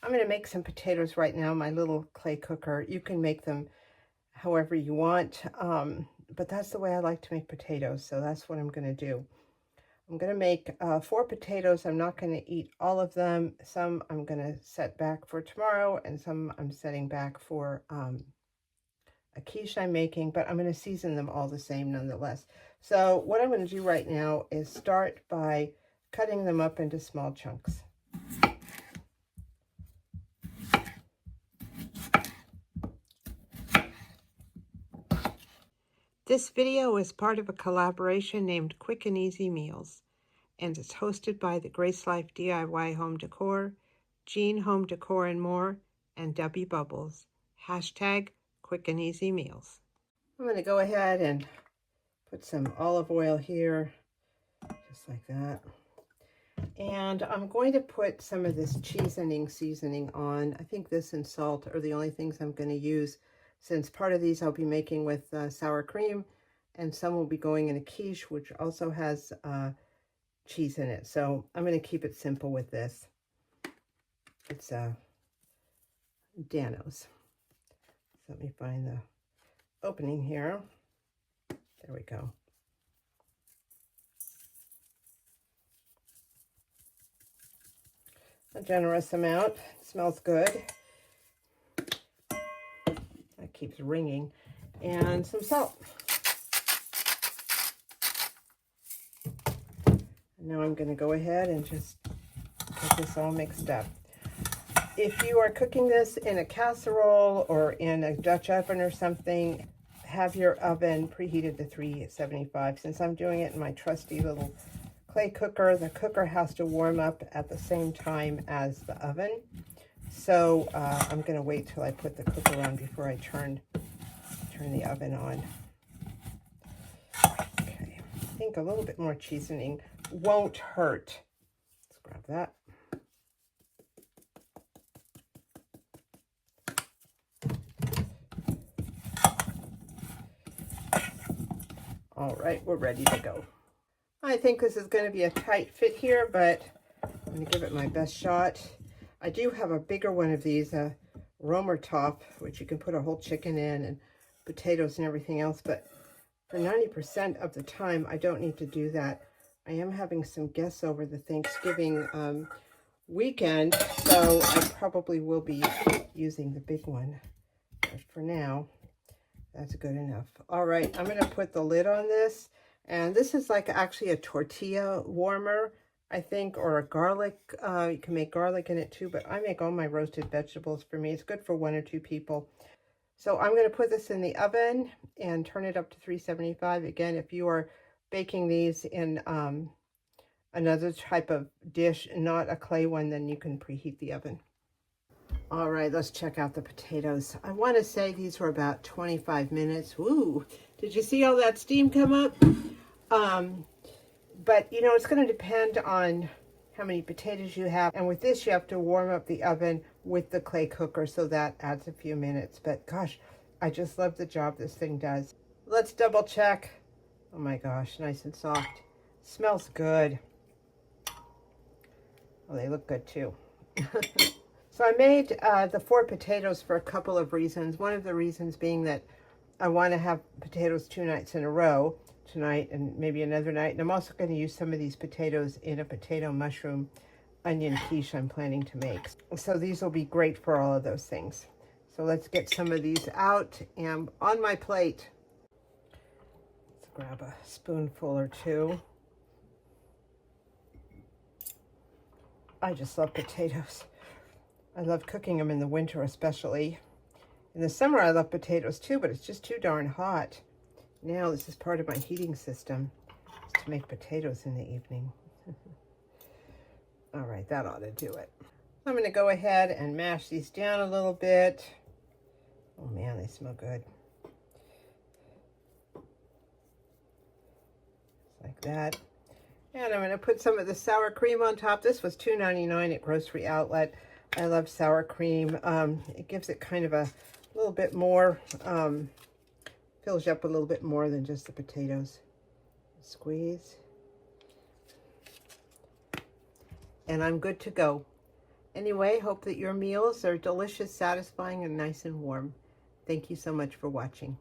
I'm going to make some potatoes right now in my little clay cooker. You can make them however you want, but that's the way I like to make potatoes, so that's what I'm going to do. I'm going to make 4 potatoes. I'm not going to eat all of them. Some I'm going to set back for tomorrow, and some I'm setting back for a quiche I'm making, but I'm going to season them all the same nonetheless. So what I'm going to do right now is start by cutting them up into small chunks. This video is part of a collaboration named Quick and Easy Meals, and it's hosted by the Grace Life DIY Home Decor, Jean Home Decor and More, and Debby Bubbles. Hashtag Quick and Easy Meals. I'm going to go ahead and put some olive oil here, just like that. And I'm going to put some of this seasoning on. I think this and salt are the only things I'm going to use, since part of these I'll be making with sour cream, and some will be going in a quiche, which also has cheese in it. So I'm going to keep it simple with this. It's Dano's. So let me find the opening here. There we go. A generous amount. It smells good. That keeps ringing. And some salt. Now I'm going to go ahead and just get this all mixed up. If you are cooking this in a casserole or in a Dutch oven or something, have your oven preheated to 375. Since I'm doing it in my trusty little clay cooker, the cooker has to warm up at the same time as the oven. So I'm going to wait till I put the cooker on before I turn the oven on. Okay, I think a little bit more seasoning won't hurt. Let's grab that. All right, we're ready to go. I think this is going to be a tight fit here, but I'm going to give it my best shot. I do have a bigger one of these, a Romer top, which you can put a whole chicken in and potatoes and everything else, but for 90% of the time, I don't need to do that. I am having some guests over the Thanksgiving weekend, so I probably will be using the big one. But for now, that's good enough. All right, I'm going to put the lid on this. And this is like actually a tortilla warmer, I think, or a garlic. You can make garlic in it too, but I make all my roasted vegetables for me. It's good for 1 or 2 people. So I'm going to put this in the oven and turn it up to 375. Again, if you are baking these in another type of dish, not a clay one, then you can preheat the oven. All right, let's check out the potatoes. I want to say these were about 25 minutes. Ooh, did you see all that steam come up? But you know, it's going to depend on how many potatoes you have. And with this, you have to warm up the oven with the clay cooker, so that adds a few minutes. But gosh, I just love the job this thing does. Let's double check. Oh my gosh, nice and soft. Smells good. Oh, they look good too. So I made the 4 potatoes for a couple of reasons. One of the reasons being that I want to have potatoes 2 nights in a row, tonight and maybe another night. And I'm also going to use some of these potatoes in a potato mushroom onion quiche I'm planning to make. So these will be great for all of those things. So let's get some of these out and on my plate. Let's grab a spoonful or 2. I just love potatoes. I love cooking them in the winter especially. In the summer I love potatoes too, but it's just too darn hot. Now this is part of my heating system, is to make potatoes in the evening. All right, that ought to do it. I'm going to go ahead and mash these down a little bit. Oh man, they smell good. Just like that. And I'm going to put some of the sour cream on top. This was $2.99 at Grocery Outlet. I love sour cream. It gives it kind of a little bit more, fills you up a little bit more than just the potatoes. Squeeze. And I'm good to go. Anyway, hope that your meals are delicious, satisfying, and nice and warm. Thank you so much for watching.